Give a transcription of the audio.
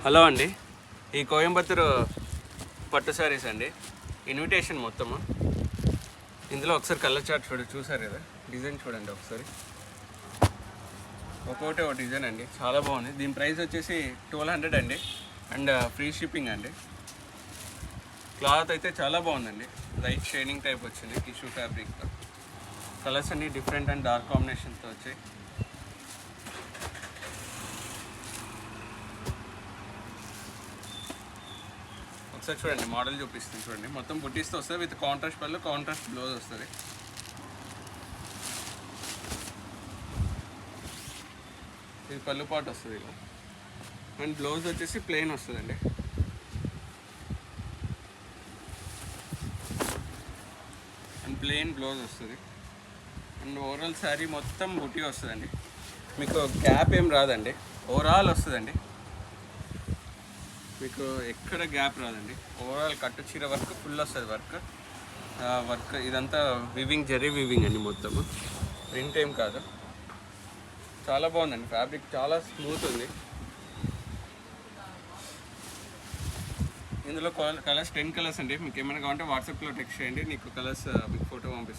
Hello అండి, ఈ కోయంబత్తూరు పట్టు శారీస్ అండి. ఇన్విటేషన్ మొత్తము. ఇందులో ఒకసారి కలర్ చార్ట్ చూసారు కదా, డిజైన్ చూడండి ఒకసారి. ఒక్కొక్కటి ఒక డిజైన్ అండి, చాలా బాగుంది. దీని ప్రైస్ వచ్చేసి 1200 అండి, అండ్ ఫ్రీ షిప్పింగ్ అండి. క్లాత్ అయితే చాలా బాగుందండి, లైట్ షైనింగ్ టైప్ వచ్చింది టిష్యూ ఫ్యాబ్రిక్తో. కలర్స్ అన్ని డిఫరెంట్ అండ్ డార్క్ కాంబినేషన్తో వచ్చాయి. ఒకసారి చూడండి, మోడల్ చూపిస్తుంది చూడండి. మొత్తం బుట్టీస్తో వస్తుంది, విత్ కాంట్రాస్ట్ పళ్ళు, కాంట్రాస్ట్ బ్లౌజ్ వస్తుంది. ఇది పళ్ళు పాటు వస్తుంది ఇలా, అండ్ బ్లౌజ్ వచ్చేసి ప్లెయిన్ వస్తుందండి. అండ్ ప్లెయిన్ బ్లౌజ్ వస్తుంది. అండ్ ఓవరాల్ శారీ మొత్తం బుట్టి వస్తుందండి. మీకు గ్యాప్ ఏం రాదండి, ఓవరాల్ వస్తుందండి. మీకు ఎక్కడ గ్యాప్ రాదండి. ఓవరాల్ కట్టు చీర వర్క్ ఫుల్ వస్తుంది. వర్క్ ఇదంతా వివింగ్, జరీ వివింగ్ అండి. మొత్తము ప్రింట్ ఏం కాదు. చాలా బాగుందండి, ఫ్యాబ్రిక్ చాలా స్మూత్ ఉంది. ఇందులో కలర్స్ 10 కలర్స్ అండి. మీకు ఏమైనా కావాలంటే వాట్సాప్లో టెక్స్ట్ చేయండి, నీకు కలర్స్ మీకు ఫోటో పంపిస్తాను.